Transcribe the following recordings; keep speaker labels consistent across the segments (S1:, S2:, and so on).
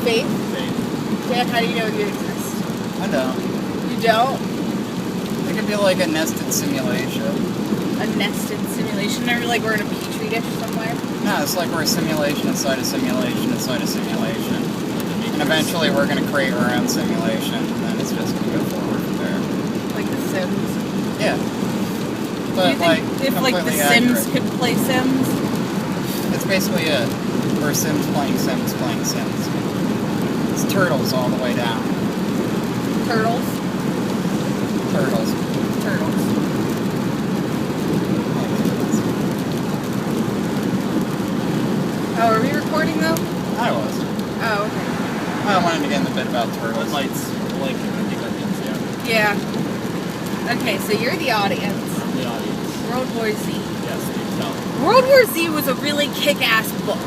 S1: Faith?
S2: Faith.
S1: Dan, how do you know you exist?
S3: I don't.
S1: You don't?
S3: It could be like a nested simulation.
S1: A nested simulation? Or like we're in a petri dish somewhere?
S3: No, it's like we're a simulation inside a simulation inside a simulation. And eventually we're going to create our own simulation, and then it's just going to go forward from there.
S1: Like The Sims?
S3: Yeah.
S1: Do
S3: But
S1: you think if like The Sims could play Sims?
S3: It's basically it. We're Sims playing Sims playing Sims. It's turtles all the way down.
S1: Turtles?
S3: Turtles.
S1: Turtles. Oh, are we recording though?
S3: I was.
S1: Oh, okay.
S3: I wanted to get in the bit about turtles.
S2: Red lights blinking, I think that means yeah.
S1: Yeah. Okay, so you're the audience.
S2: I'm the audience.
S1: World War Z.
S2: Yes, you can tell.
S1: World War Z was a really kick-ass book.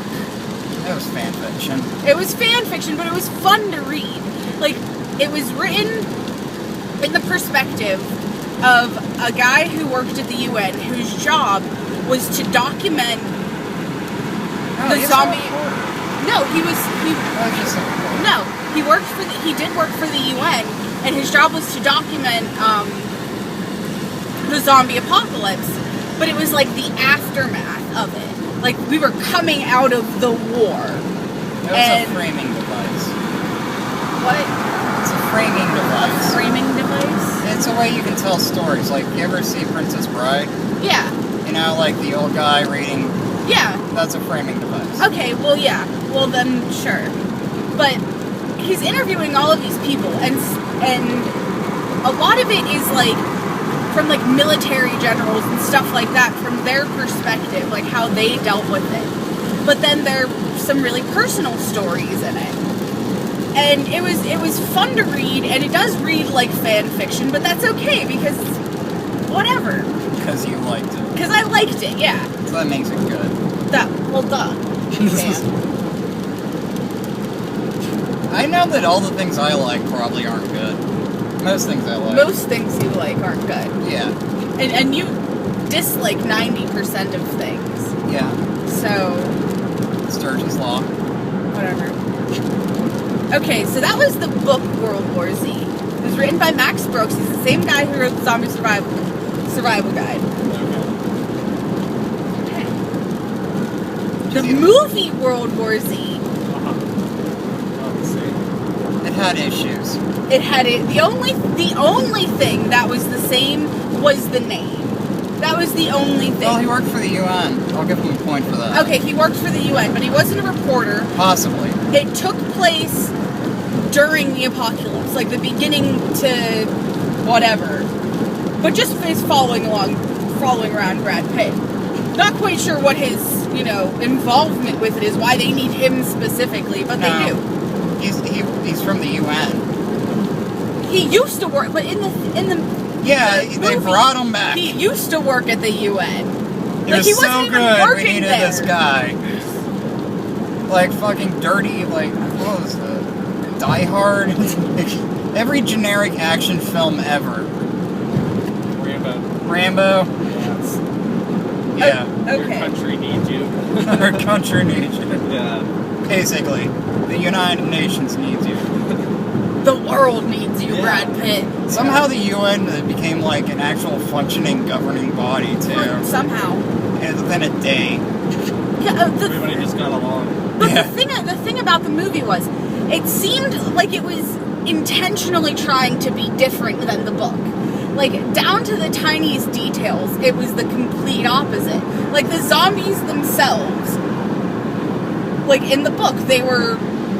S3: It was fan fiction.
S1: It was fan fiction, but it was fun to read. Like, it was written in the perspective of a guy who worked at the UN whose job was to document the zombie. No, he did work for the UN, and his job was to document the zombie apocalypse, but it was like the aftermath of it. Like, we were coming out of the war.
S3: It was a framing device.
S1: What?
S3: It's a framing device.
S1: A framing device?
S3: It's a way you can tell stories. Like, you ever see Princess Bride?
S1: Yeah.
S3: You know, like the old guy reading...
S1: Yeah.
S3: That's a framing device.
S1: Okay, well, yeah. Well, then, sure. But he's interviewing all of these people, and a lot of it is, like, from, like, military generals and stuff like that, from their perspective, like, how they dealt with it. But then there are some really personal stories in it. And it was fun to read, and it does read like fan fiction, but that's okay, because whatever.
S3: Because you liked it.
S1: Because I liked it, yeah.
S3: So that makes it good.
S1: Duh.
S3: I know that all the things I like probably aren't good. Most things I like.
S1: Most things you like aren't good.
S3: Yeah.
S1: And you dislike 90% of things.
S3: Yeah.
S1: So...
S3: Sturgeon's Law.
S1: Whatever. Okay, so that was the book World War Z. It was written by Max Brooks. He's the same guy who wrote the Zombie Survival Guide. Okay. The movie World War Z.
S3: It had issues.
S1: It had it. The only thing that was the same was the name. That was the only thing.
S3: Well, he worked for the UN. I'll give him a point for that.
S1: Okay, he worked for the UN, but he wasn't a reporter.
S3: Possibly.
S1: It took place during the apocalypse, like the beginning to whatever. But just is following around Brad Pitt. Not quite sure what his, involvement with it is, why they need him specifically, but they do.
S3: He's from the UN.
S1: He used to work, but in the
S3: they brought him back.
S1: He used to work at the UN.
S3: He was so good. We needed
S1: there.
S3: this guy. Like fucking dirty. Like what was it? Die Hard. Every generic action film ever. Rambo.
S2: Yes.
S3: Yeah.
S1: Okay.
S2: Your country needs you.
S3: Our country needs you.
S2: Yeah.
S3: Basically, the United Nations needs you.
S1: The world needs you, Brad Pitt.
S3: Somehow the UN became like an actual functioning governing body too.
S1: Somehow.
S3: Within a day.
S1: Yeah,
S2: Everybody just got along.
S1: But the thing about the movie was, it seemed like it was intentionally trying to be different than the book. Like, down to the tiniest details, it was the complete opposite. Like, the zombies themselves, like, in the book, they were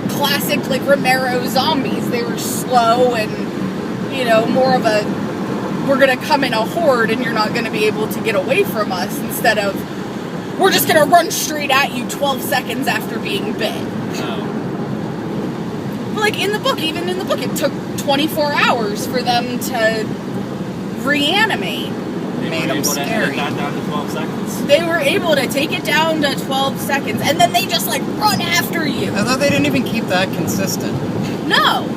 S1: classic, like, Romero zombies. They were slow and, more of a, we're gonna come in a horde and you're not gonna be able to get away from us, instead of, we're just gonna run straight at you 12 seconds after being bit. But, like, even in the book, it took 24 hours for them to reanimate.
S2: They
S3: made them scary.
S2: That down to 12 seconds.
S1: They were able to take it down to 12 seconds, and then they just, like, run after you.
S3: I thought they didn't even keep that consistent.
S1: No.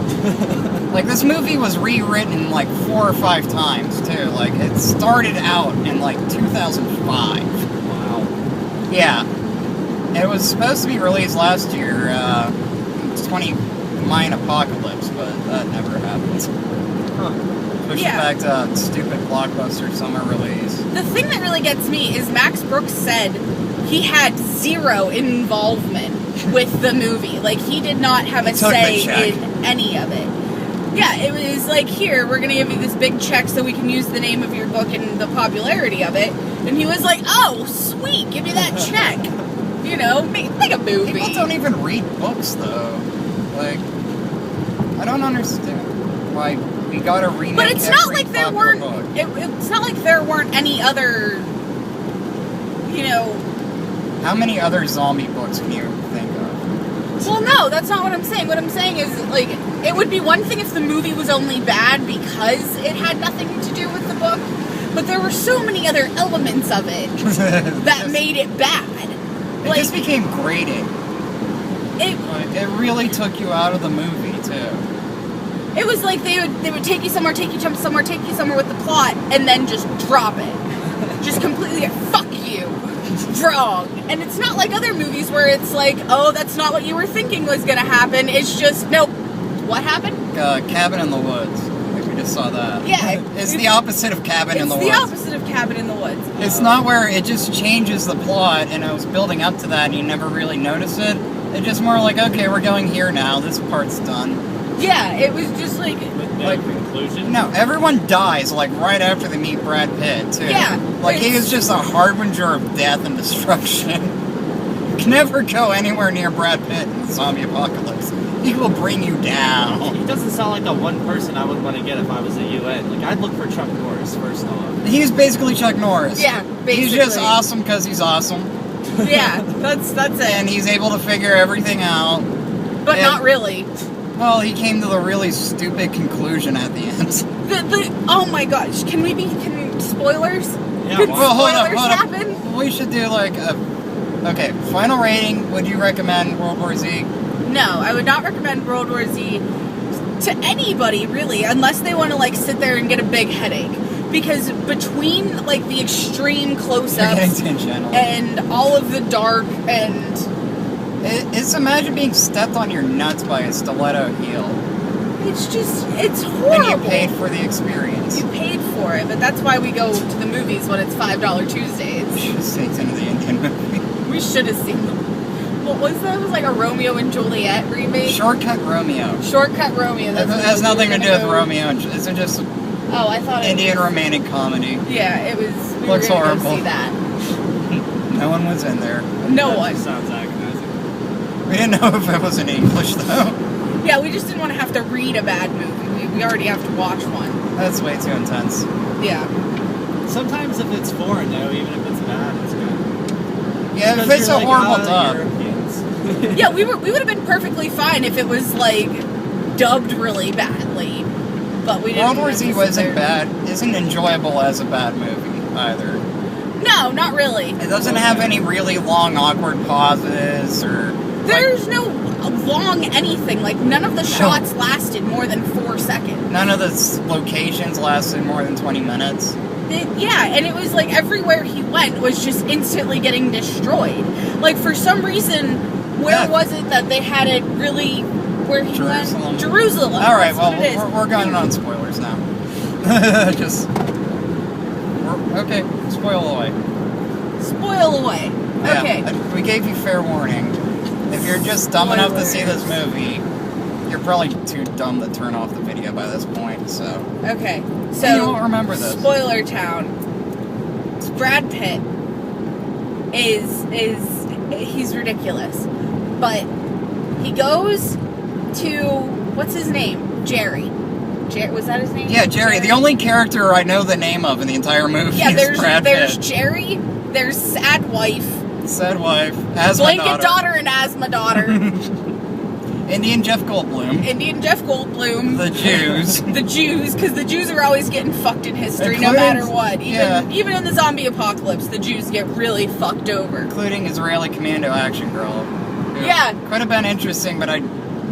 S3: Like, this movie was rewritten, like, 4 or 5 times, too. Like, it started out in, like, 2005.
S2: Wow.
S3: Yeah. It was supposed to be released last year, 20-mine apocalypse, but that never happened. Push it back to stupid blockbuster summer release.
S1: The thing that really gets me is Max Brooks said he had zero involvement with the movie. Like, he did not have a say in any of it. Yeah, it was like, here, we're going to give you this big check so we can use the name of your book and the popularity of it. And he was like, oh, sweet, give me that check. You know, make a movie.
S3: People don't even read books, though. Like, I don't understand why we got to remake.
S1: But it's not like there weren't. It's not like there weren't any other. You know.
S3: How many other zombie books can you think of?
S1: Well, no, that's not what I'm saying. What I'm saying is, like, it would be one thing if the movie was only bad because it had nothing to do with the book, but there were so many other elements of it that made it bad.
S3: It just became grating. It really took you out of the movie, too.
S1: It was like they would take you somewhere, take you somewhere, take you somewhere with the plot, and then just drop it. Just completely, fuck you. Wrong. And it's not like other movies where it's like, oh, that's not what you were thinking was going to happen. It's just, nope. What happened?
S3: Cabin in the Woods. Like, we just saw that.
S1: Yeah.
S3: It's the opposite of Cabin in the Woods.
S1: It's the opposite of Cabin in the Woods.
S3: It's not where it just changes the plot and it was building up to that and you never really notice it. It's just more like, okay, we're going here now. This part's done.
S1: Yeah, it was just like...
S2: With no conclusion?
S3: No, everyone dies, like, right after they meet Brad Pitt, too.
S1: Yeah.
S3: Like, he is just a harbinger of death and destruction. You can never go anywhere near Brad Pitt in the zombie apocalypse. He will bring you down.
S2: He doesn't sound like the one person I would want to get if I was at UN. Like, I'd look for Chuck Norris, first off.
S3: He's basically Chuck Norris.
S1: Yeah, basically.
S3: He's just awesome because he's awesome.
S1: Yeah, that's it.
S3: And he's able to figure everything out.
S1: But not really.
S3: Well, he came to the really stupid conclusion at the end.
S1: Oh my gosh, can spoilers?
S2: Yeah,
S1: Could
S3: well, hold
S1: spoilers
S3: up.
S1: happen?
S3: We should do like okay, final rating. Would you recommend World War Z?
S1: No, I would not recommend World War Z to anybody, really, unless they want to, like, sit there and get a big headache. Because between, like, the extreme close-ups and all of the dark and...
S3: It's imagine being stepped on your nuts by a stiletto heel.
S1: It's horrible.
S3: And you paid for the experience.
S1: You paid for it, but that's why we go to the movies when it's $5 Tuesdays.
S3: We should have seen some of the Indian movie.
S1: We should have seen them. What was that? It was like a Romeo and Juliet remake?
S3: Shortcut Romeo.
S1: Shortcut Romeo.
S3: It has nothing to do with Romeo and Juliet. It's just
S1: oh, I thought
S3: Indian romantic comedy.
S1: Yeah, it was. We
S3: Looks
S1: were gonna
S3: horrible.
S1: Go see that.
S3: No one was in there.
S1: No
S2: That
S1: one.
S2: just sounds agonizing.
S3: We didn't know if it was in English though.
S1: Yeah, we just didn't want to have to read a bad movie. We already have to watch one.
S3: That's way too intense.
S1: Yeah.
S2: Sometimes if it's foreign, though, even if it's bad, it's good.
S3: Yeah, if it's a horrible dub.
S1: Yeah, we would have been perfectly fine if it was like dubbed really badly. But we didn't.
S3: World War Z wasn't bad. Isn't enjoyable as a bad movie either.
S1: No, not really.
S3: It doesn't have any really long awkward pauses or.
S1: There's no long anything. Like none of the shots lasted more than 4 seconds.
S3: None of the locations lasted more than 20 minutes.
S1: Yeah, and it was like everywhere he went was just instantly getting destroyed. Like for some reason, where was it that they had it really? Where he went? Jerusalem.
S3: All right,
S1: that's
S3: well, we're going on spoilers now. Okay, spoil away.
S1: Spoil away.
S3: Yeah,
S1: Okay.
S3: we gave you fair warning. If you're just dumb enough to see this movie, you're probably too dumb to turn off the video by this point, so.
S1: Okay, so.
S3: And you won't remember this.
S1: Spoiler town. Brad Pitt he's ridiculous. But he goes to, what's his name? Jerry. Was that his name?
S3: Yeah, Jerry. The only character I know the name of in the entire movie is Brad Pitt.
S1: There's Jerry, there's Sad Wife.
S3: Sad Wife, Asthma
S1: Blanket daughter and Asthma daughter.
S3: Indian Jeff Goldblum.
S1: The
S3: Jews.
S1: The Jews, because the Jews are always getting fucked in history, no matter what. Even in the zombie apocalypse, the Jews get really fucked over.
S3: Including Israeli Commando action girl.
S1: Yeah.
S3: Could have been interesting, but I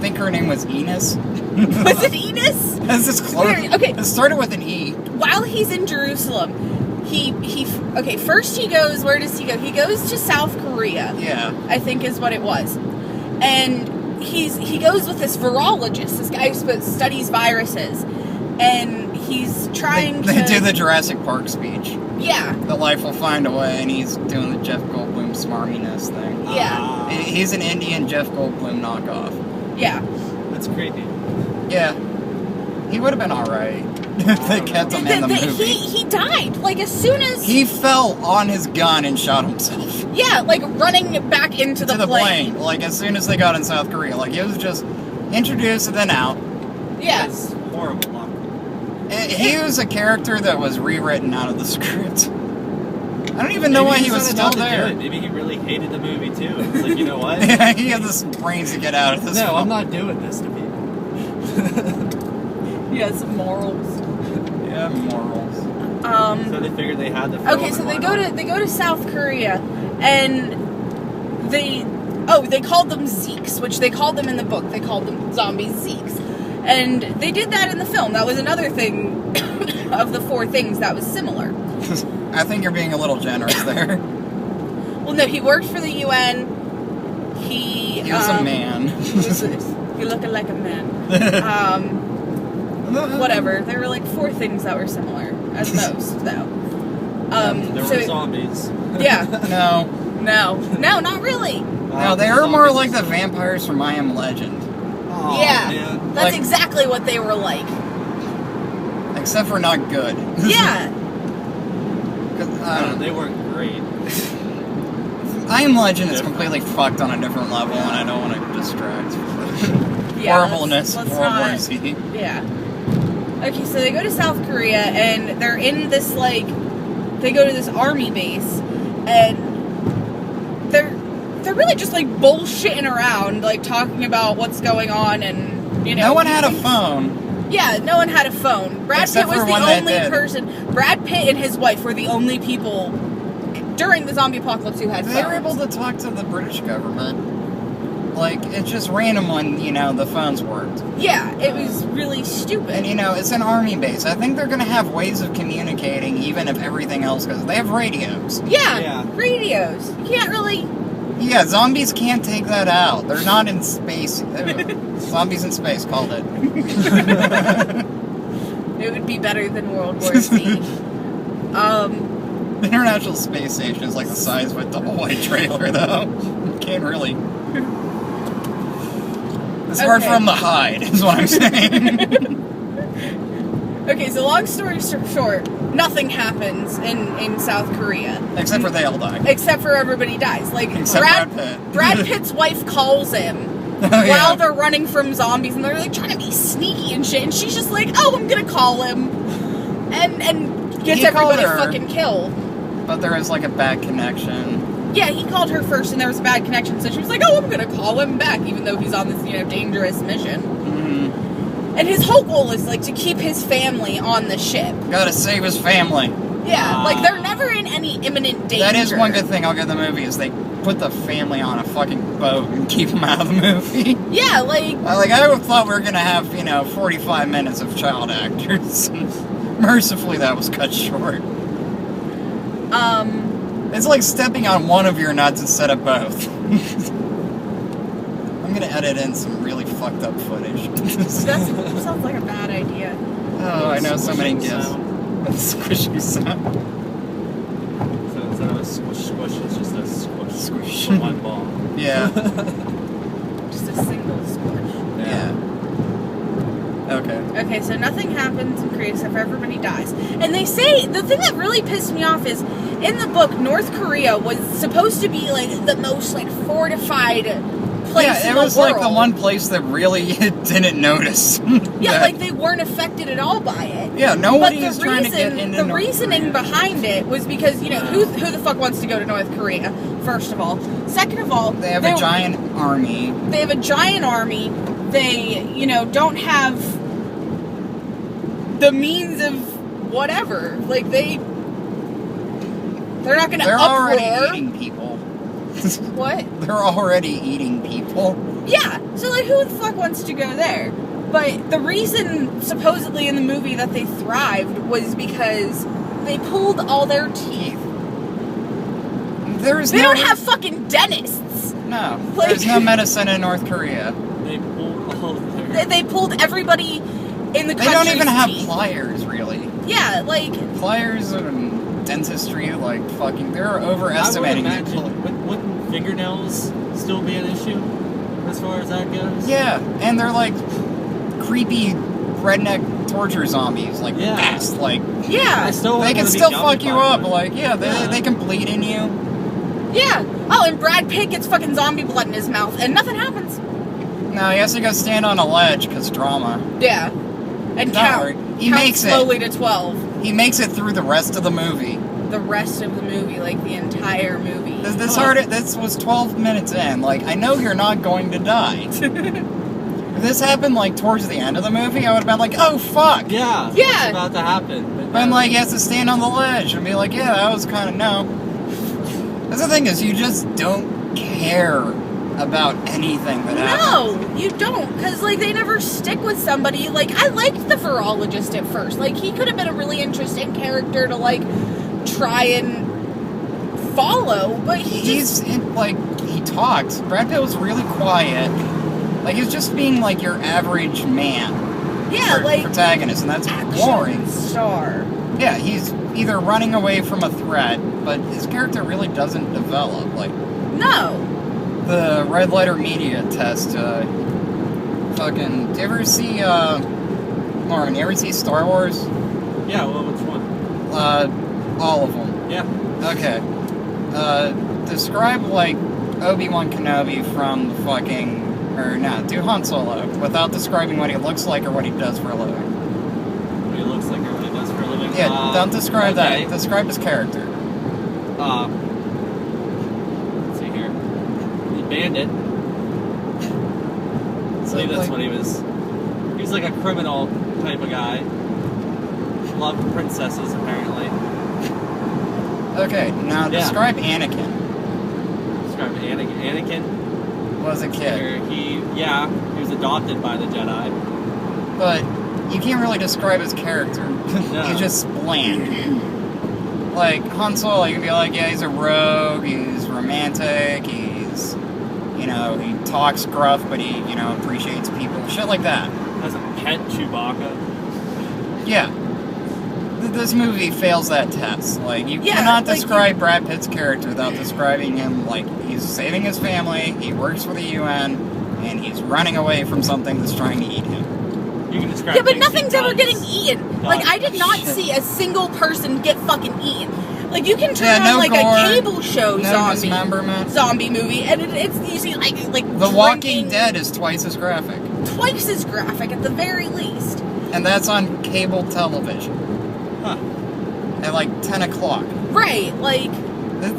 S3: think her name was Enos.
S1: Was it Enos?
S3: That's this close.
S1: Okay.
S3: It started with an E.
S1: While he's in Jerusalem, first he goes, where does he go? He goes to South Korea.
S3: Yeah.
S1: I think is what it was. And he goes with this virologist, this guy who studies viruses, and he's trying
S3: They
S1: to
S3: do the Jurassic Park speech.
S1: Yeah.
S3: The life will find a way, and he's doing the Jeff Goldblum smarminess thing.
S1: Yeah.
S3: He's an Indian Jeff Goldblum knockoff.
S1: Yeah.
S2: That's creepy.
S3: Yeah. He would have been alright if they kept him in the movie.
S1: He died, like, as soon as...
S3: He fell on his gun and shot himself.
S1: Yeah, like, running back into the plane.
S3: Like, as soon as they got in South Korea. Like, he was just introduced and then out.
S1: Yeah.
S2: It's horrible luck.
S3: He was a character that was rewritten out of the script. I don't even know why he was still there.
S2: Maybe he really hated the movie, too. It's like, you know what?
S3: Yeah, he had the brains to get out of this
S2: No,
S3: film.
S2: I'm not doing this to people.
S1: He has some morals.
S3: Yeah, morals.
S2: So they figured they had the film.
S1: Okay, so they go to South Korea, and they called them Zeeks, which they called them in the book. They called them zombie Zeeks, and they did that in the film. That was another thing of the 4 things that was similar.
S3: I think you're being a little generous there.
S1: Well, no, he worked for the UN. He
S3: was a man.
S1: He looked like a man. Whatever. There were like 4 things that were similar, at most, though.
S2: There were zombies.
S1: Yeah.
S3: No,
S1: not really.
S3: no, they were more like the vampires from I Am Legend.
S2: Oh,
S1: Yeah.
S2: Man.
S1: That's
S3: Like-
S1: exactly what they were like.
S3: Except for not good.
S1: Yeah.
S3: 'Cause,
S2: They weren't great.
S3: I Am Legend is completely fucked on a different level, and I don't want to distract from the
S1: Yeah,
S3: horribleness of
S1: let's
S3: World War
S1: not-
S3: Z.
S1: Yeah. Okay, so they go to South Korea, and they're in this, like, they go to this army base, and they're really just, like, bullshitting around, like, talking about what's going on, and, you know.
S3: No one had a phone.
S1: Yeah, no one had a phone. Brad
S3: Except
S1: Pitt was
S3: for
S1: the
S3: one that
S1: only
S3: did.
S1: person. Brad Pitt and his wife were the only people during the zombie apocalypse who had
S3: They
S1: phones.
S3: were able to talk to the British government. Like, it's just random when, the phones worked.
S1: Yeah, it was really stupid.
S3: And, it's an army base. I think they're going to have ways of communicating even if everything else goes. They have radios.
S1: Yeah, radios. You can't really...
S3: Yeah, zombies can't take that out. They're not in space. Zombies in space, called it.
S1: It would be better than World War Z.
S3: The International Space Station is like the size of a double-wide trailer, though. You can't really... It's hard for them to hide, is what I'm saying.
S1: Okay, so long story short, nothing happens in South Korea.
S3: Except for they all die.
S1: Except for everybody dies. Like,
S3: Except Brad Pitt.
S1: Brad Pitt's wife calls him while they're running from zombies, and they're, like, trying to be sneaky and shit, and she's just like, oh, I'm gonna call him. And gets
S3: He called
S1: everybody
S3: her.
S1: fucking killed.
S3: But there is, like, a bad connection.
S1: Yeah, he called her first, and there was a bad connection, so she was like, oh, I'm gonna call him back, even though he's on this, dangerous mission.
S3: Mm-hmm.
S1: And his whole goal is, like, to keep his family on the ship.
S3: Gotta save his family.
S1: Yeah, like, they're never in any imminent danger.
S3: That is one good thing I'll give the movie, is they put the family on a fucking boat and keep them out of the movie.
S1: Yeah, like...
S3: I thought we were gonna have, 45 minutes of child actors. Mercifully, that was cut short. It's like stepping on one of your nuts instead of both. I'm gonna edit in some really fucked up footage.
S1: That sounds like a bad idea.
S3: Oh, I know so many gifs.
S2: Sound.
S3: Squishy sound.
S2: So instead of a squish, it's just a
S3: Squish.
S2: for one ball.
S3: Yeah.
S1: Just a single squish.
S3: Yeah. Okay.
S1: Okay, so nothing happens in Korea except for everybody dies. And they say, the thing that really pissed me off is, in the book, North Korea was supposed to be, like, the most, like, fortified place
S3: Yeah,
S1: in
S3: it
S1: the
S3: was
S1: world.
S3: like the one place that really didn't notice.
S1: Yeah, like, they weren't affected at all by it.
S3: Yeah, nobody
S1: But
S3: is trying to get into
S1: the
S3: North
S1: reasoning
S3: Korea.
S1: behind it was because, who the fuck wants to go to North Korea, first of all. Second of all...
S3: They have a giant army.
S1: They have a giant army. They, don't have the means of whatever. Like, they're not gonna
S3: They're
S1: uproar.
S3: already eating people.
S1: What?
S3: They're already eating people.
S1: Yeah, so, like, who the fuck wants to go there? But the reason, supposedly, in the movie that they thrived was because they pulled all their teeth.
S3: They
S1: They don't have fucking dentists!
S3: No.
S1: Like-
S3: There's no medicine in North Korea.
S2: They pulled all of their...
S1: They pulled everybody in the country's
S3: They don't even have
S1: teeth.
S3: pliers, really.
S1: Yeah, like...
S3: Pliers and dentistry, like, fucking, they're overestimating
S2: I would
S3: people.
S2: imagine, wouldn't fingernails still be an issue as far as that goes?
S3: Yeah, and they're like creepy redneck torture zombies, like
S2: Yeah.
S3: bats, like
S1: Yeah.
S3: they can still fuck you up, like they can bleed in you.
S1: Yeah. Oh, and Brad Pitt gets fucking zombie blood in his mouth, and nothing happens.
S3: No, he has to go stand on a ledge because drama.
S1: Yeah. And
S3: Don't
S1: count.
S3: worry. He
S1: Count
S3: makes
S1: slowly to 12.
S3: He makes it through the rest of the movie.
S1: The rest of the movie, like the entire movie.
S3: This was 12 minutes in. Like, I know you're not going to die. If this happened, like, towards the end of the movie, I would have been like, oh, fuck!
S2: Yeah.
S1: Yeah.
S2: It's about to happen.
S3: But, like, he has to stand on the ledge and be like, yeah, that was kind of no. That's the thing is, you just don't care about anything that happens.
S1: No, you don't, because, like, they never stick with somebody. Like, I liked the virologist at first. Like, he could have been a really interesting character to, like, try and follow, but he
S3: talked. Brad Pitt was really quiet. Like, he's just being, like, your average man.
S1: Yeah, like...
S3: protagonist, and that's
S1: action
S3: boring.
S1: star.
S3: Yeah, he's either running away from a threat, but his character really doesn't develop. Like,
S1: No.
S3: the red letter media test, do you ever see, Lauren, you ever see Star Wars?
S2: Yeah, well, which one?
S3: All of them.
S2: Yeah.
S3: Okay. Describe, like, Obi-Wan Kenobi from the do Han Solo, without describing what he looks like or what he does for a living.
S2: What he looks like or what he does for a living?
S3: Yeah, don't describe
S2: okay.
S3: that. Describe his character.
S2: Let's see here. The bandit. I believe that's what he was. He was like a criminal type of guy. Loved princesses, apparently.
S3: Okay, now describe Anakin.
S2: Describe Anakin.
S3: Was a kid.
S2: He was adopted by the Jedi.
S3: But you can't really describe his character.
S2: No.
S3: He's just bland. Like, Han Solo, you can be like, yeah, he's a rogue, he's romantic, he's, he talks gruff, but he, appreciates people. Shit like that.
S2: Has a pet Chewbacca.
S3: Yeah. This movie fails that test. Like, you
S1: Yeah,
S3: cannot
S1: like,
S3: describe Brad Pitt's character without describing him like he's saving his family, he works for the UN, and he's running away from something that's trying to eat him.
S2: You can describe.
S1: Yeah, but
S2: things
S1: nothing's
S2: he
S1: ever
S2: does.
S1: getting eaten. Like, I did not see a single person get fucking eaten. Like, you can turn on, like,
S3: gore,
S1: a cable show
S3: no dismemberment.
S1: zombie movie, and it's usually, like
S3: The Walking Dead is twice as graphic.
S1: Twice as graphic, at the very least.
S3: And that's on cable television.
S2: Huh.
S3: At like 10 o'clock.
S1: Right, like...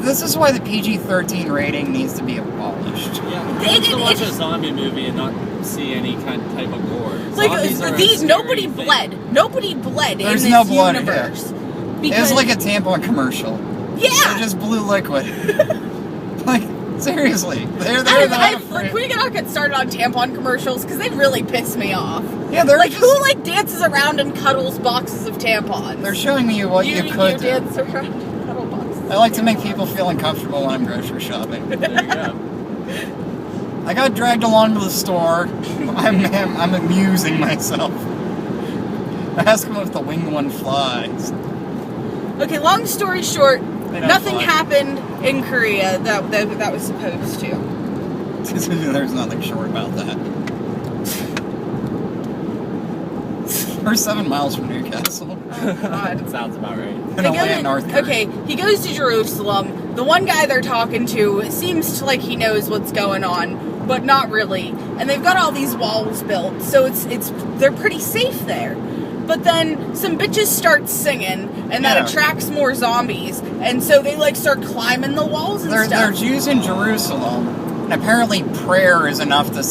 S3: This is why the PG-13 rating needs to be abolished.
S2: Yeah, you can watch a zombie movie and not see any type of gore.
S1: Like,
S2: Zombies are a scary
S1: nobody
S2: thing.
S1: bled. Nobody bled
S3: There's
S1: in
S3: no
S1: this
S3: blood
S1: universe.
S3: It was like a tampon commercial.
S1: Yeah!
S3: They're just blue liquid. Like, seriously. They're
S1: we cannot get started on tampon commercials, because they really piss me off.
S3: Yeah, they're
S1: like,
S3: just,
S1: who, like, dances around and cuddles boxes of tampons?
S3: They're showing you what you could do.
S1: dance around and cuddle boxes.
S3: I like to make people feel uncomfortable when I'm grocery shopping.
S2: There you go.
S3: I got dragged along to the store. I'm amusing myself. Ask them if the winged one flies.
S1: Okay, long story short,
S3: They don't
S1: nothing
S3: fly.
S1: happened in Korea that was supposed to.
S3: There's nothing short about that. We're 7 miles from Newcastle.
S1: Oh, God.
S2: Sounds about right.
S3: In a land North Korea.
S1: Okay, he goes to Jerusalem. The one guy they're talking to seems like he knows what's going on, but not really. And they've got all these walls built, so they're pretty safe there. But then some bitches start singing, and that attracts more zombies. And so they start climbing the walls and
S3: They're
S1: stuff.
S3: Jews in Jerusalem, and apparently prayer is enough to,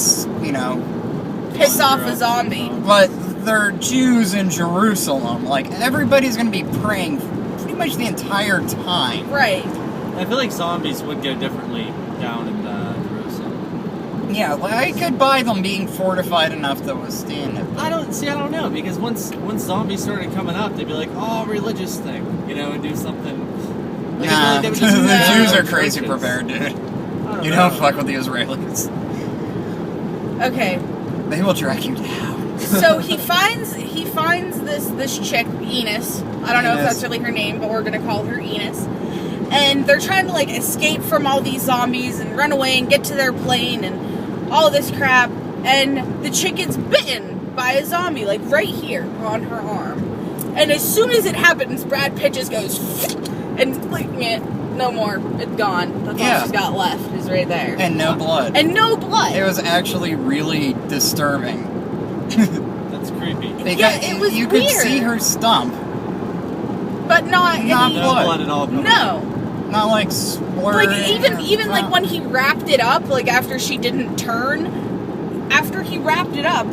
S1: Piss off a zombie.
S3: But they're Jews in Jerusalem. Like, everybody's going to be praying pretty much the entire time.
S1: Right.
S2: I feel like zombies would go differently down in Jerusalem.
S3: Yeah, like, I could buy them being fortified enough to withstand it.
S2: I don't know, because once zombies started coming up, they'd be like, oh, religious thing, and do something. Like,
S3: Nah,
S2: they would
S3: the
S2: just
S3: Jews are
S2: churches.
S3: crazy prepared, dude.
S2: I
S3: You
S2: know.
S3: don't fuck with the Israelis.
S1: Okay.
S3: They will track you down.
S1: So he finds this chick, Enos. I don't know if that's really her name, but we're gonna call her Enos. And they're trying to like escape from all these zombies and run away and get to their plane and all this crap. And the chick gets bitten by a zombie, like right here on her arm. And as soon as it happens, Brad Pitt just goes and like, no more. It's gone. That's all she's got left is right there.
S3: And no blood.
S1: And no blood.
S3: It was actually really disturbing.
S2: That's creepy.
S1: It was
S3: You
S1: weird.
S3: could see her stump.
S1: But not
S3: Not
S1: any,
S2: No
S3: blood.
S2: blood at all.
S1: No.
S3: Not like splurting.
S1: Like even like when he wrapped it up, like after she didn't turn, after he wrapped it up,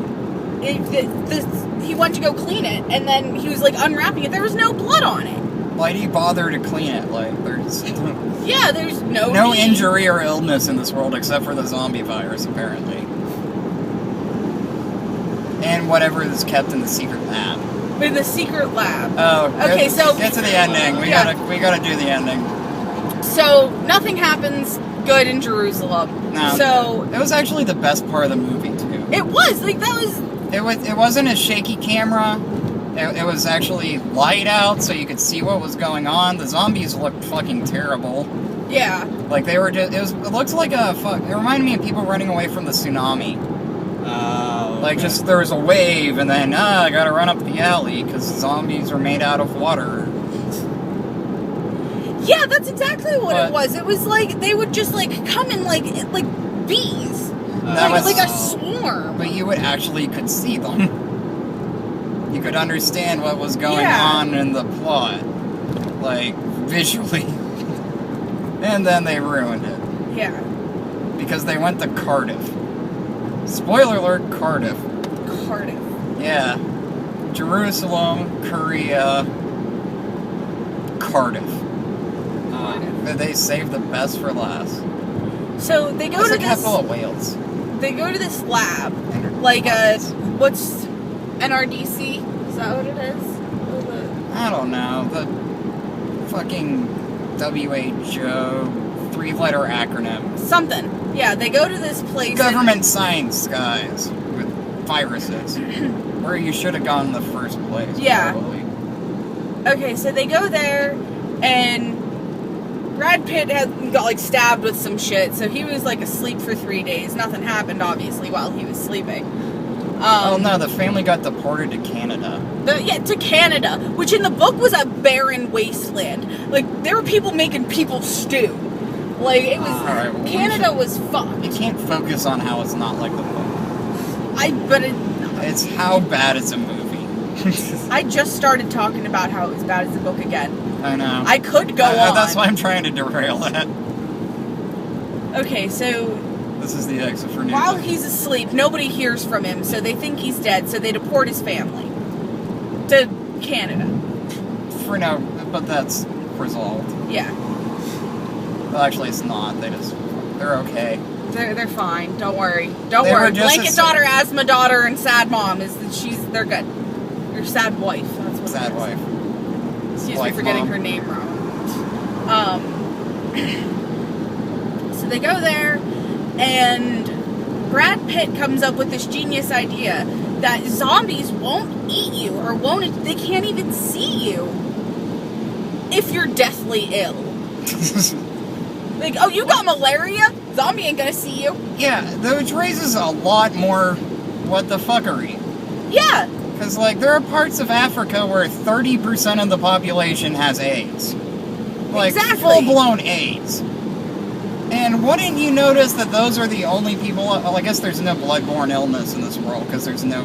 S1: he went to go clean it, and then he was like unwrapping it. There was no blood on it.
S3: Why do you bother to clean it? Like there's
S1: There's
S3: no
S1: need.
S3: injury or illness in this world except for the zombie virus, apparently. And whatever is kept in the secret lab.
S1: In the secret lab.
S3: Oh,
S1: Okay, so
S3: get to the ending. We gotta do the ending.
S1: So nothing happens good in Jerusalem.
S3: No,
S1: So
S3: it was actually the best part of the movie too.
S1: it was like that was.
S3: It wasn't a shaky camera. It was actually light out, so you could see what was going on. The zombies looked fucking terrible.
S1: Yeah.
S3: Like they were just. It looked like It reminded me of people running away from the tsunami. Like just there was a wave, and then I gotta run up the alley because zombies are made out of water.
S1: Yeah, that's exactly what it was. It was like they would just like come in like bees, like a swarm.
S3: But you could see them. You could understand what was going on in the plot, like visually. And then they ruined it.
S1: Yeah.
S3: Because they went to Cardiff. Spoiler alert, Cardiff.
S1: Cardiff.
S3: Yeah. Jerusalem, Korea, Cardiff. They saved the best for last.
S1: So they go
S3: That's
S1: to
S3: the capital of Wales.
S1: They go to this lab, like what's NRDC? Is that what it is?
S3: I don't know. The fucking WHO 3-letter acronym.
S1: Something. Yeah, they go to this place.
S3: Government science guys with viruses. Where you should have gone in the first place.
S1: Yeah.
S3: Probably.
S1: Okay, so they go there, and Brad Pitt got like stabbed with some shit, so he was like asleep for 3 days. Nothing happened, obviously, while he was sleeping.
S3: Oh no, the family got deported to Canada.
S1: To Canada, which in the book was a barren wasteland. Like, there were people making people stew. Like, it was...
S3: Alright, well,
S1: Canada was fucked.
S3: You can't focus on how it's not like the book. It's how bad it's a movie.
S1: I just started talking about how it was bad as a book again.
S3: I know.
S1: I could go on.
S3: That's why I'm trying to derail it.
S1: Okay, so...
S3: This is the exit for Newcastle.
S1: While he's asleep, nobody hears from him, so they think he's dead, so they deport his family to Canada.
S3: For now, but that's resolved.
S1: Yeah.
S3: Well, actually, it's not. They're okay.
S1: They're fine. Don't worry. Don't
S3: They were
S1: worry.
S3: just
S1: Blanket daughter, asthma daughter, and sad mom they're good. Or sad wife. That's what
S3: Sad
S1: it is.
S3: wife.
S1: Excuse
S3: Wife
S1: me for getting
S3: mom.
S1: her name wrong. So they go there, and Brad Pitt comes up with this genius idea that zombies won't eat you, or they can't even see you if you're deathly ill. Like, oh, you got malaria? Zombie ain't gonna see you.
S3: Yeah, which raises a lot more what the fuckery.
S1: Yeah.
S3: Because, like, there are parts of Africa where 30% of the population has AIDS. Like,
S1: Exactly.
S3: full-blown AIDS. And wouldn't you notice that those are the only people... Well, I guess there's no blood-borne illness in this world, because there's no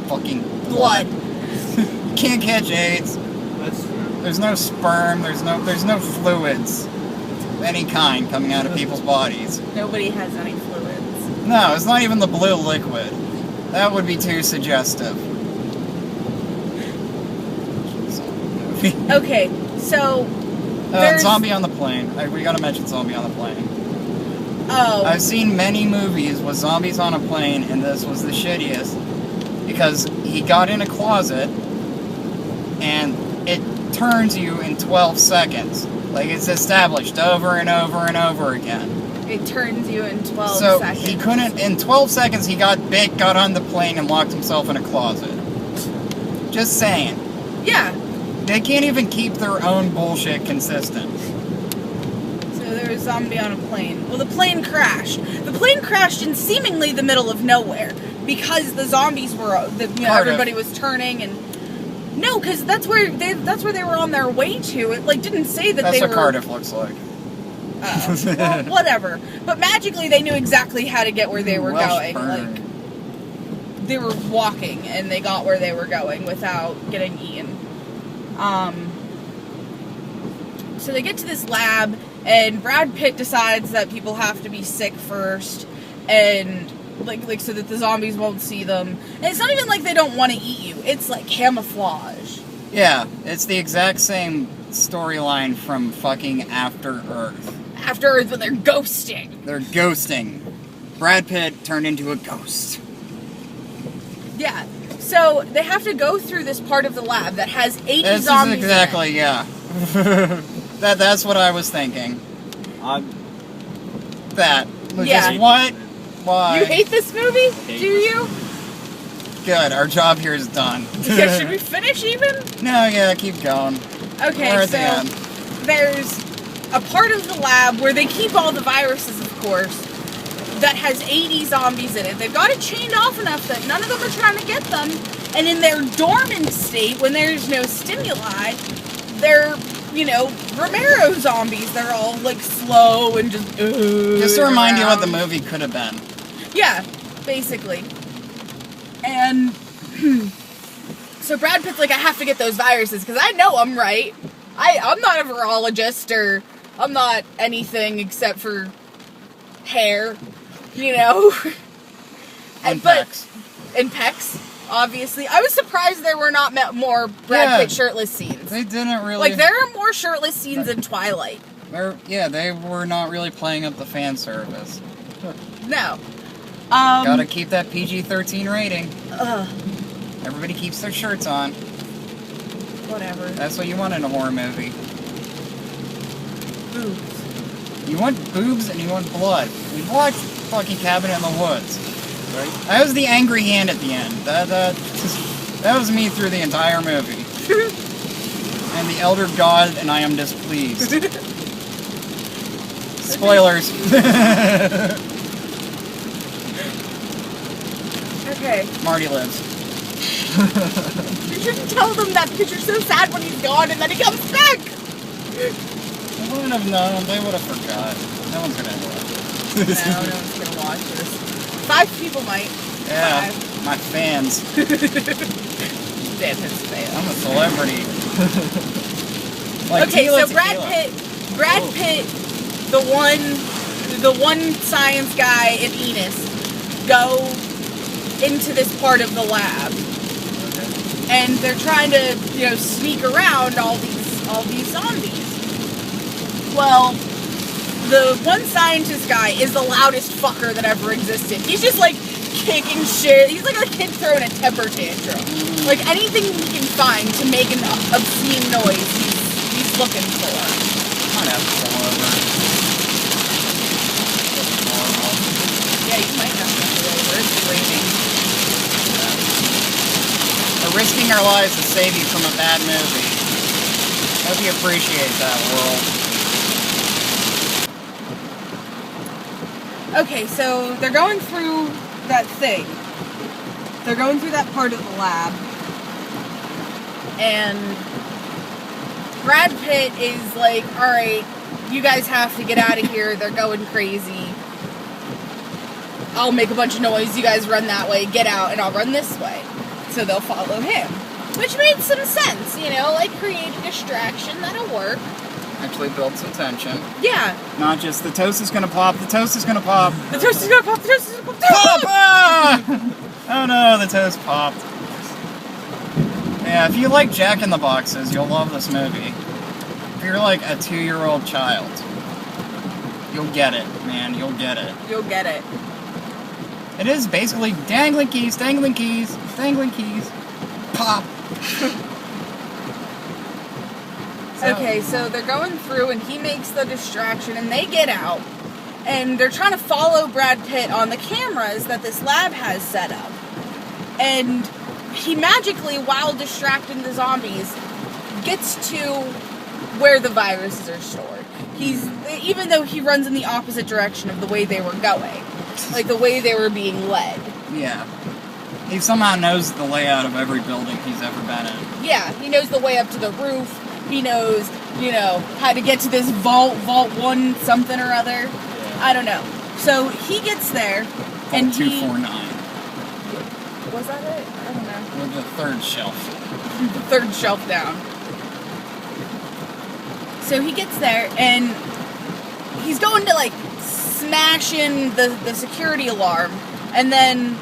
S3: fucking blood. You can't catch AIDS.
S2: That's true.
S3: There's no sperm, there's no fluids of any kind coming out of people's bodies.
S1: Nobody has any fluids.
S3: No, it's not even the blue liquid. That would be too suggestive.
S1: Okay, so there's...
S3: Zombie on the Plane. We gotta mention Zombie on the Plane.
S1: Oh.
S3: I've seen many movies with zombies on a plane, and this was the shittiest. Because he got in a closet, and it turns you in 12 seconds. Like, it's established over and over and over again.
S1: It turns you in 12
S3: So
S1: seconds.
S3: he couldn't, in 12 seconds, he got bit, got on the plane, and locked himself in a closet. Just saying.
S1: Yeah.
S3: They can't even keep their own bullshit consistent.
S1: So there was a zombie on a plane. Well, the plane crashed. The plane crashed in seemingly the middle of nowhere because the zombies were, everybody was turning and. No, because that's where they were on their way to. It didn't say that
S3: That's
S1: they were.
S3: what Cardiff looks like.
S1: Well, whatever. But magically, they knew exactly how to get where they were
S3: Welsh
S1: going.
S3: burn.
S1: They were walking, and they got where they were going without getting eaten. So they get to this lab, and Brad Pitt decides that people have to be sick first, and so that the zombies won't see them. And it's not even like they don't want to eat you. It's like camouflage.
S3: Yeah, it's the exact same storyline from fucking After Earth.
S1: After Earth, when they're ghosting.
S3: They're ghosting. Brad Pitt turned into a ghost.
S1: Yeah. So they have to go through this part of the lab that has 80
S3: This
S1: zombies.
S3: is exactly,
S1: in it.
S3: yeah. That's what I was thinking. That.
S1: Yeah.
S3: Just what? Why?
S1: You hate this movie? Do you?
S3: Good, our job here is done.
S1: Yeah, should we finish even?
S3: No, yeah, keep going.
S1: Okay,
S3: We're at the
S1: so
S3: end.
S1: there's a part of the lab where they keep all the viruses, of course, that has 80 zombies in it. They've got it chained off enough that none of them are trying to get them. And in their dormant state, when there's no stimuli, they're, Romero zombies. They're all, slow and just
S3: Just to remind you what the
S1: around.
S3: movie could have been.
S1: Yeah, basically. And so Brad Pitt's like, I have to get those viruses because I know I'm right. I'm not a virologist or I'm not anything except for hair,
S3: And pecs.
S1: And pecs, obviously. I was surprised there were not more Brad Pitt shirtless scenes.
S3: They didn't really...
S1: There are more shirtless scenes in Twilight.
S3: They were not really playing up the fan service.
S1: No.
S3: Gotta keep that PG-13 rating.
S1: Ugh.
S3: Everybody keeps their shirts on.
S1: Whatever.
S3: That's what you want in a horror movie.
S1: Boobs.
S3: You want boobs and you want blood. We watched fucking Cabin in the Woods.
S2: Right?
S3: That was the angry hand at the end. That was me through the entire movie. I am the elder god and I am displeased. Spoilers.
S1: Okay.
S3: Marty lives.
S1: You shouldn't tell them that because you're so sad when he's gone and then he comes back!
S3: I wouldn't have known. They would have forgot. No one's gonna know.
S1: No one's gonna watch this. 5 people might.
S3: Yeah,
S1: 5.
S3: my fans.
S1: Damn his fans.
S3: I'm a celebrity. Like
S1: Okay,
S3: Tila
S1: so
S3: Tequila.
S1: Brad Pitt, the one science guy and Enos go into this part of the lab, and they're trying to sneak around all these zombies. Well, the one scientist guy is the loudest fucker that ever existed. He's just kicking shit. He's like a kid throwing a temper tantrum. Anything he can find to make an obscene noise, he's looking for.
S3: I'm gonna have to pull over.
S1: Yeah, you might have to pull over. It's raining.
S3: We're risking our lives to save you from a bad movie. Hope you appreciate that, world.
S1: Okay, so they're going through that thing. They're going through that part of the lab. And Brad Pitt is like, alright, you guys have to get out of here. They're going crazy. I'll make a bunch of noise. You guys run that way. Get out, and I'll run this way. So they'll follow him. Which made some sense, create a distraction. That'll work.
S3: Actually build some tension.
S1: Yeah.
S3: Not just the toast is gonna pop, the toast is gonna pop.
S1: The toast is gonna pop, the toast is gonna pop.
S3: Pop! Ah! Oh no, the toast popped. Yeah, if you like Jack in the Boxes, you'll love this movie. If you're like a 2-year-old child, you'll get it, man, you'll get it.
S1: You'll get it.
S3: It is basically dangling keys, dangling keys, dangling keys. Pop!
S1: Okay, so they're going through and he makes the distraction and they get out. And they're trying to follow Brad Pitt on the cameras that this lab has set up. And he magically, while distracting the zombies, gets to where the viruses are stored. Even though he runs in the opposite direction of the way they were going. Like the way they were being led.
S3: Yeah. He somehow knows the layout of every building he's ever been in.
S1: Yeah, he knows the way up to the roof. He knows, how to get to this vault 1 something or other.
S2: Yeah.
S1: I don't know. So he gets there, and
S3: 249.
S1: Was that it? I don't know.
S3: With the third shelf.
S1: The third shelf down. So he gets there, and he's going to, smash in the security alarm, and then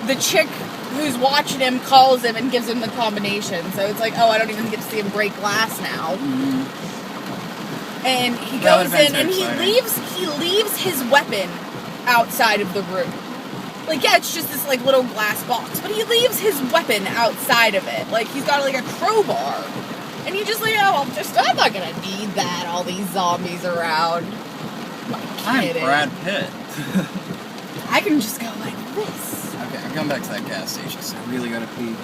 S1: the chick who's watching him calls him and gives him the combination. So it's like, I don't even get to see him break glass now.
S3: Mm-hmm.
S1: And he goes in, and he leaves his weapon outside of the room. It's just this, little glass box. But he leaves his weapon outside of it. He's got, a crowbar. And he just, I'm not gonna need that, all these zombies around.
S3: I'm Brad Pitt.
S1: I can just go like this.
S3: Okay, I'm going back to that gas station, so I really gotta pee.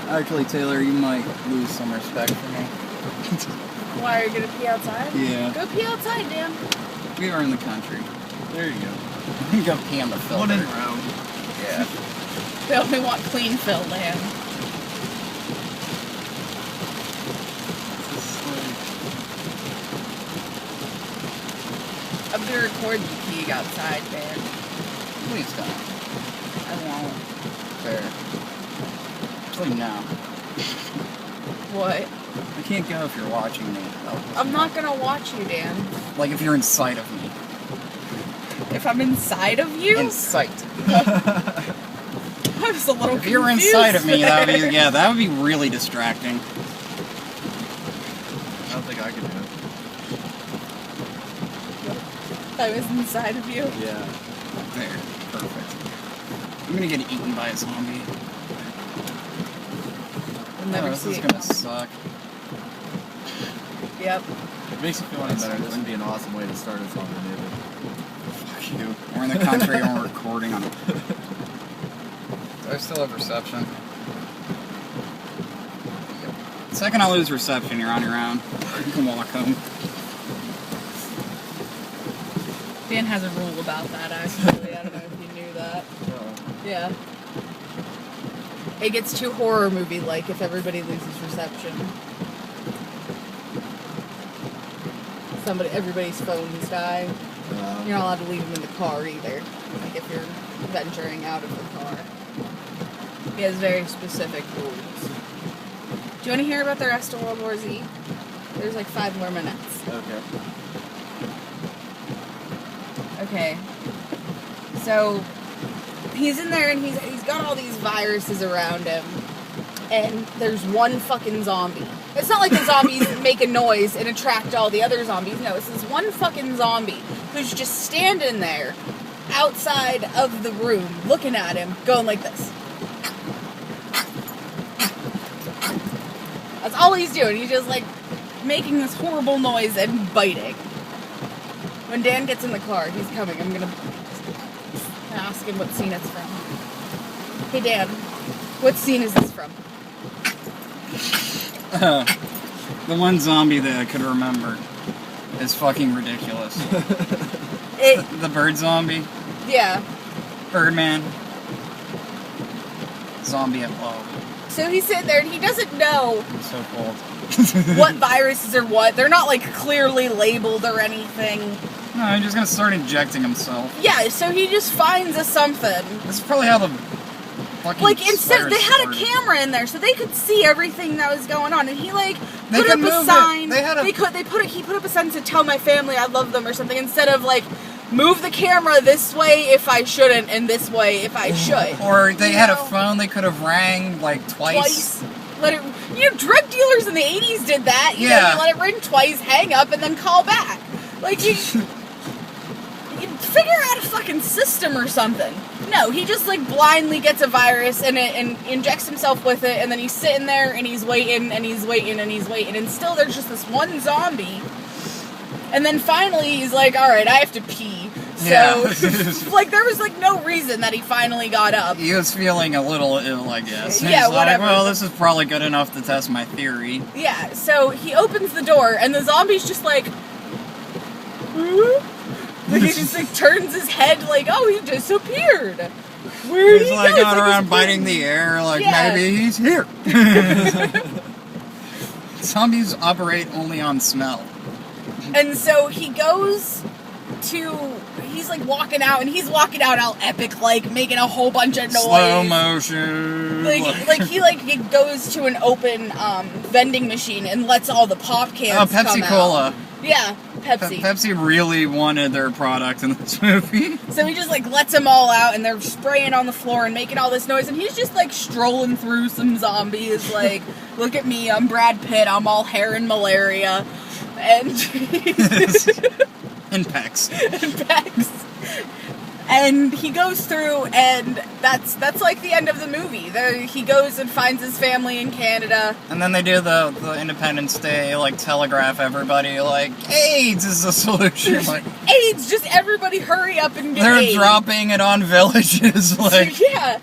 S3: Actually, Taylor, you might lose some respect for me.
S1: Why, are you gonna pee outside?
S3: Yeah.
S1: Go pee outside, Dan.
S3: We are in the country.
S2: There you go.
S3: You can go pee on the filter.
S2: One in round.
S3: Yeah.
S1: They only want clean fill, Dan. I'm gonna record you peeing outside, Dan.
S3: Please don't.
S1: I won't.
S3: Fair. Actually, no.
S1: What?
S3: I can't go if you're watching me.
S1: I'm not gonna watch you, Dan.
S3: If you're inside of me.
S1: If I'm inside of you?
S3: In sight.
S1: I was a little confused.
S3: If you're inside of me, that would be really distracting.
S2: I don't think I could do it.
S1: I was inside of you?
S2: Yeah.
S3: There. Perfect. I'm gonna get eaten by a zombie.
S1: I'll never
S3: this
S1: see
S3: is
S1: it
S3: gonna
S1: come.
S3: suck.
S1: Yep.
S2: It makes you feel any better. This would be an awesome way to start us on the new.
S3: Fuck you. We're in the country and we're recording on it. Do I still have reception? Yep. The second I lose reception, you're on your own. You can walk home.
S1: Dan has a rule about that, actually. I don't know if you knew that. Yeah. It gets too horror movie-like if everybody loses reception. Everybody's phones die. You're not allowed to leave them in the car either. If you're venturing out of the car. He has very specific rules. Do you want to hear about the rest of World War Z? There's 5 more minutes.
S2: Okay.
S1: Okay. So he's in there and he's got all these viruses around him. And there's one fucking zombie. It's not like the zombies make a noise and attract all the other zombies. No, it's this one fucking zombie who's just standing there outside of the room, looking at him, going like this. That's all he's doing. He's just making this horrible noise and biting. When Dan gets in the car, he's coming. I'm gonna ask him what scene it's from. Hey Dan, what scene is this from?
S3: The one zombie that I could remember is fucking ridiculous. The bird zombie.
S1: Yeah.
S3: Birdman. Zombie at love.
S1: So he's sitting there and he doesn't know
S3: It's so cold.
S1: what viruses are what. They're not clearly labeled or anything.
S3: No, he's just gonna start injecting himself.
S1: Yeah, so he just finds a something.
S3: This is probably how the fucking
S1: instead
S3: virus
S1: they had
S3: started.
S1: a camera in there so they could see everything that was going on, and he
S3: They
S1: put
S3: could
S1: up
S3: move
S1: a
S3: it.
S1: sign.
S3: They had a-
S1: he put up a sign to tell my family I love them or something, instead of move the camera this way if I shouldn't and this way if I should.
S3: Or they had a phone they could have rang twice.
S1: Let it. Drug dealers in the 80s did that. You let it ring twice, hang up, and then call back. You figure out a fucking system or something. No, he just blindly gets a virus and injects himself with it, and then he's sitting there and he's waiting and he's waiting and he's waiting, and still there's just this one zombie And then finally he's like, all right, I have to pee. So,
S3: Yeah.
S1: like, there was, like, no reason that he finally got up.
S3: He was feeling a little ill, I guess.
S1: Yeah,
S3: He's
S1: whatever.
S3: Like, well, this is probably good enough to test my theory.
S1: Yeah, so he opens the door, and the zombie's just like... Like, he just, like, turns his head like, oh, he disappeared. Where did
S3: He's
S1: he
S3: like
S1: go?
S3: going
S1: It's
S3: around
S1: he's
S3: biting the air, like,
S1: Yeah.
S3: maybe he's here. Zombies operate only on smell.
S1: And so he goes to... He's, like, walking out, and he's walking out all epic, like, making a whole bunch of noise.
S3: Slow motion.
S1: He goes to an open vending machine and lets all the pop cans come
S3: Pepsi
S1: out.
S3: Cola.
S1: Yeah, Pepsi.
S3: Pepsi really wanted their product in this movie.
S1: So he just, like, lets them all out, and they're spraying on the floor and making all this noise, and he's just, like, strolling through some zombies, like, look at me, I'm Brad Pitt, I'm all hair and malaria, and...
S3: And Pecs.
S1: And he goes through, and that's like the end of the movie. He goes and finds his family in Canada.
S3: And then they do the Independence Day, like, telegraph everybody, like, AIDS is the solution. Like,
S1: AIDS! Just everybody hurry up and get
S3: they're
S1: AIDS.
S3: dropping it on villages, like...
S1: Yeah.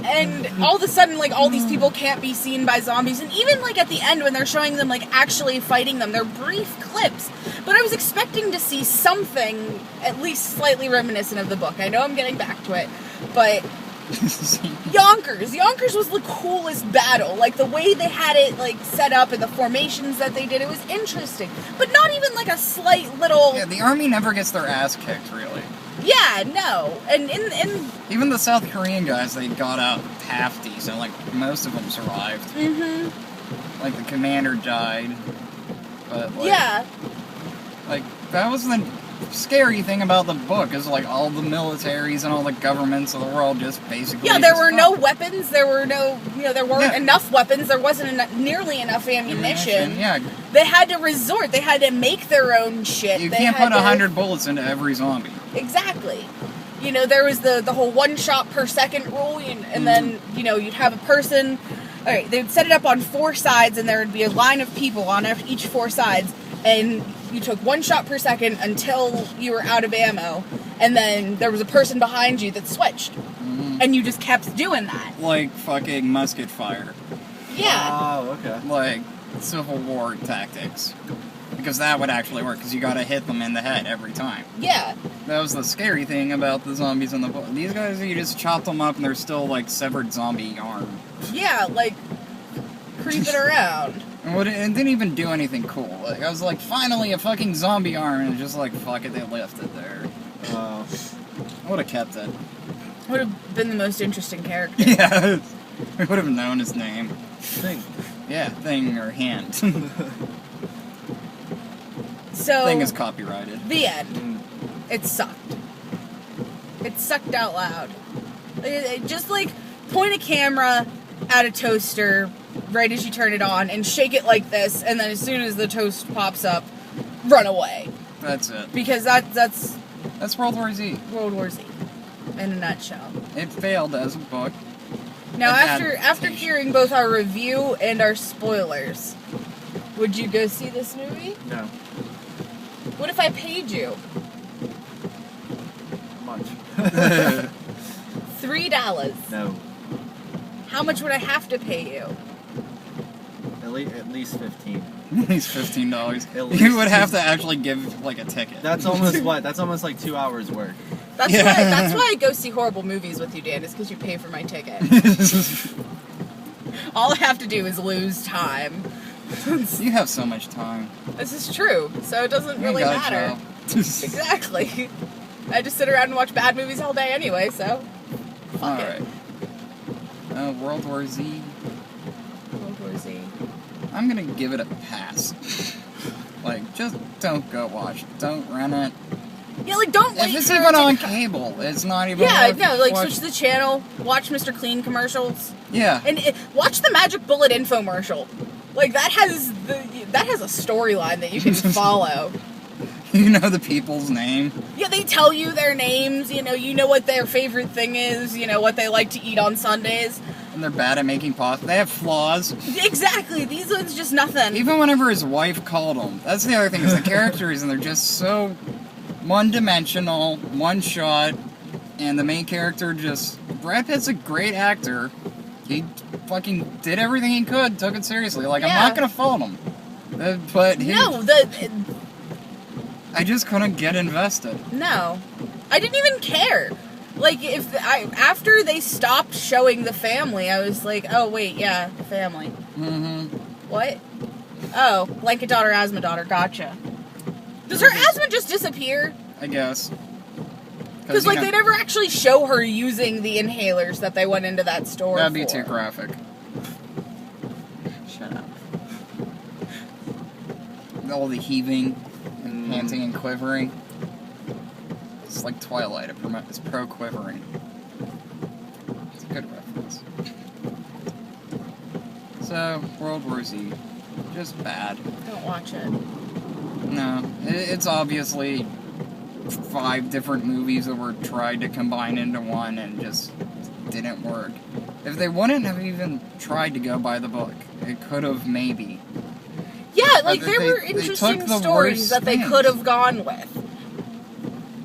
S1: And all of a sudden, like, all these people can't be seen by zombies. And even, like, at the end when they're showing them, like, actually fighting them, they're brief clips. But I was expecting to see something at least slightly reminiscent of the book. I know I'm getting back to it, but... Yonkers was the coolest battle. Like, the way they had it, like, set up and the formations that they did, it was interesting. But not even, like, a slight little...
S3: Yeah, the army never gets their ass kicked, really.
S1: Yeah, no. And in
S3: Even the South Korean guys, they got out half decent. Like, most of them survived.
S1: Mm-hmm.
S3: Like, the commander died. But, like...
S1: Yeah.
S3: Like, that was the scary thing about the book, is, like, all the militaries and all the governments of the world just basically...
S1: Yeah, there
S3: just
S1: were no
S3: fucked.
S1: weapons, there were no... You know, there weren't
S3: Yeah.
S1: enough weapons, there wasn't nearly enough ammunition.
S3: Yeah,
S1: They had to resort, they had to make their own shit.
S3: you
S1: They
S3: can't
S1: had
S3: put
S1: to-
S3: 100 bullets into every zombie.
S1: Exactly. You know, there was the whole one shot per second rule, and then, you know, you'd have a person... Alright, they'd set it up on 4 sides, and there would be a line of people on each 4 sides, and you took 1 shot per second until you were out of ammo, and then there was a person behind you that switched. And you just kept doing that.
S3: Like, fucking musket fire.
S1: Yeah.
S2: Oh, okay.
S3: Like, Civil War tactics. Because that would actually work, because you gotta hit them in the head every time.
S1: Yeah.
S3: That was the scary thing about the zombies in the book. These guys, you just chop them up and they're still, like, severed zombie arm.
S1: Yeah, like, creeping around.
S3: And it didn't even do anything cool. Like, I was like, finally a fucking zombie arm, and it's just like, fuck it, they left it there. I would have kept it.
S1: Would have been the most interesting character.
S3: Yeah. We would have known his name.
S2: Thing.
S3: Yeah, thing or hand.
S1: So,
S3: Thing is copyrighted.
S1: the end. It sucked. It sucked out loud. Just, like, point a camera at a toaster right as you turn it on and shake it like this, and then as soon as the toast pops up, run away.
S3: That's it.
S1: Because that's
S3: That's World War Z.
S1: World War Z in a nutshell.
S3: It failed as a book.
S1: Now,
S3: An
S1: after hearing both our review and our spoilers, would you go see this movie?
S2: No.
S1: What if I paid you
S2: Much.
S1: $3?
S2: No.
S1: How much would I have to pay you?
S2: At least 15.
S3: He's $15.
S2: At least.
S3: You would have to actually give, like, a ticket.
S2: That's almost what? That's almost like 2 hours work.
S1: That's
S3: Yeah.
S1: that's why I go see horrible movies with you, Dan, is because you pay for my ticket. All I have to do is lose time.
S3: You have so much time.
S1: This is true, so it doesn't
S3: You
S1: really
S3: got a
S1: matter.
S3: job.
S1: Exactly. I just sit around and watch bad movies all day anyway, so fuck it.
S3: Alright. World War Z.
S1: World War Z.
S3: I'm gonna give it a pass. Like, just don't go watch it. Don't rent it.
S1: Yeah, like, don't wait
S3: If it's
S1: for it
S3: even
S1: to
S3: on
S1: co-
S3: cable, it's not even
S1: Yeah,
S3: worth
S1: no, like,
S3: watch-
S1: switch the channel, watch Mr. Clean commercials,
S3: Yeah.
S1: and watch the Magic Bullet infomercial. Like, that has a storyline that you can follow.
S3: You know the people's name.
S1: Yeah, they tell you their names, you know what their favorite thing is, you know, what they like to eat on Sundays.
S3: And they're bad at making pasta. They have flaws.
S1: Exactly. These ones just nothing.
S3: Even whenever his wife called him. That's the other thing, is the characters, and they're just so one-dimensional, one-shot, and the main character just... Brad Pitt's a great actor. He fucking did everything he could, took it seriously. Like, I'm not gonna fault him. But he...
S1: No,
S3: I just couldn't get invested.
S1: No. I didn't even care. Like, after they stopped showing the family, I was like, oh, wait, yeah, the family.
S3: Mm-hmm.
S1: What? Oh, blanket daughter, asthma daughter, gotcha. Does her asthma just disappear?
S3: I guess.
S1: Because, like, they never actually show her using the inhalers that they went into that store
S3: That'd be too graphic.
S1: Shut up.
S3: All the heaving and panting and quivering. It's like Twilight. It's pro-quivering. It's a good reference. So, World War Z. Just bad.
S1: Don't watch it.
S3: No. It's obviously 5 different movies that were tried to combine into one and just didn't work. If they wouldn't have even tried to go by the book, it could have maybe.
S1: Yeah, like, there were interesting stories that they could have gone with.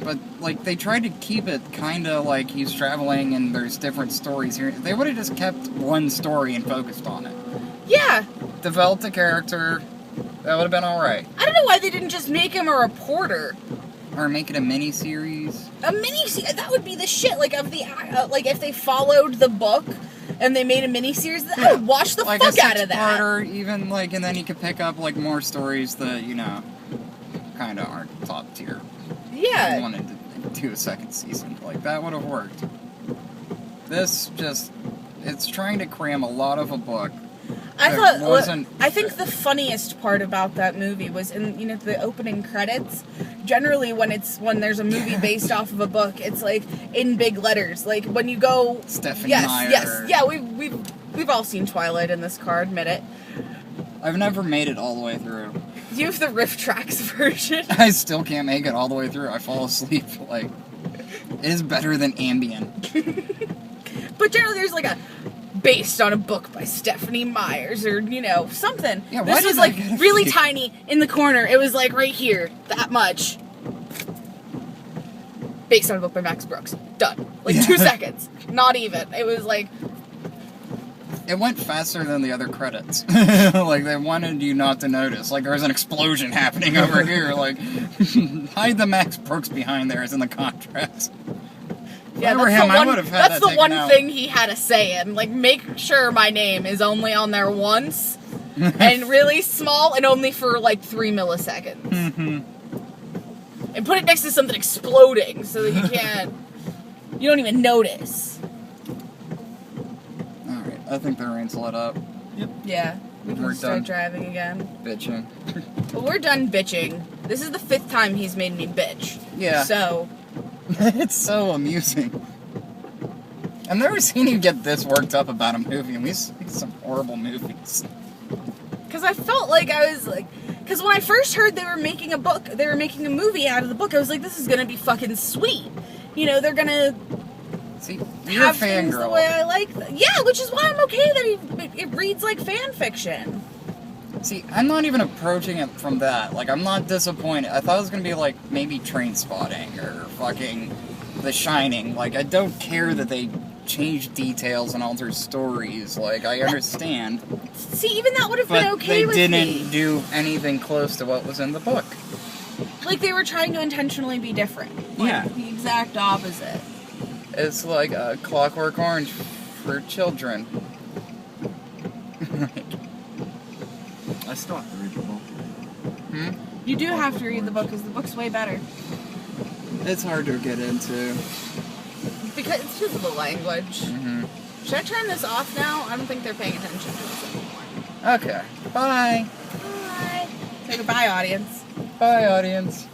S3: But, like, they tried to keep it kind of like he's traveling and there's different stories here. They would have just kept one story and focused on it.
S1: Yeah.
S3: Developed a character. That would have been alright.
S1: I don't know why they didn't just make him a reporter.
S3: Or make it a mini-series.
S1: A mini-series? That would be the shit. Like, like, if they followed the book and they made a mini-series, I would watch the
S3: like
S1: fuck out of that.
S3: Or even, like, and then you could pick up, like, more stories that, you know, kind of aren't top tier.
S1: Yeah.
S3: I wanted to do a second season. Like, that would have worked. This just... It's trying to cram a lot of a book.
S1: I think the funniest part about that movie was in, you know, the opening credits. Generally, when there's a movie based off of a book, it's like in big letters. Like when you go,
S3: Stephanie Meyer.
S1: Yes, yeah. We've all seen Twilight in this car. Admit it.
S3: I've never made it all the way through.
S1: You have the Riff Tracks version.
S3: I still can't make it all the way through. I fall asleep. Like, it is better than Ambien.
S1: But generally, there's like a based on a book by Stephanie Myers or, you know, something.
S3: Yeah,
S1: this was like really tiny in the corner. It was like right here, that much. Based on a book by Max Brooks. Done. Like 2 seconds. Not even. It was like...
S3: It went faster than the other credits. Like, they wanted you not to notice. Like, there's an explosion happening over here. Like, hide the Max Brooks behind there is in the contrast.
S1: Yeah, that's the one thing he had to say in. Like, make sure my name is only on there once, and really small, and only for, like, 3 milliseconds.
S3: Mm-hmm.
S1: And put it next to something exploding, so that you don't even notice.
S3: Alright, I think the rain's let up.
S2: Yep.
S1: Yeah, we can start driving again.
S3: Bitching.
S1: Well, we're done bitching. This is the 5th time he's made me bitch.
S3: Yeah.
S1: So...
S3: It's so amusing. I've never seen you get this worked up about a movie, and we see some horrible movies.
S1: Because I felt like I was like... Because when I first heard they were making a movie out of the book, I was like, this is going to be fucking sweet. You know, they're going to have things the way I like them. Yeah, which is why I'm okay that it reads like fan fiction.
S3: See, I'm not even approaching it from that. Like, I'm not disappointed. I thought it was going to be, like, maybe Train Spotting or fucking The Shining. Like, I don't care that they change details and alter stories. Like, I understand.
S1: See, even that would have been okay with me.
S3: But they didn't do anything close to what was in the book.
S1: Like, they were trying to intentionally be different. Like,
S3: yeah.
S1: The exact opposite.
S3: It's like a Clockwork Orange for children.
S2: I still have to read the book.
S1: You do have to read the book, because the book's way better.
S3: It's hard to get into.
S1: Because it's just the language.
S3: Mm-hmm.
S1: Should I turn this off now? I don't think they're paying attention to this anymore.
S3: Okay. Bye.
S1: Bye. Say goodbye, audience.
S3: Bye, audience.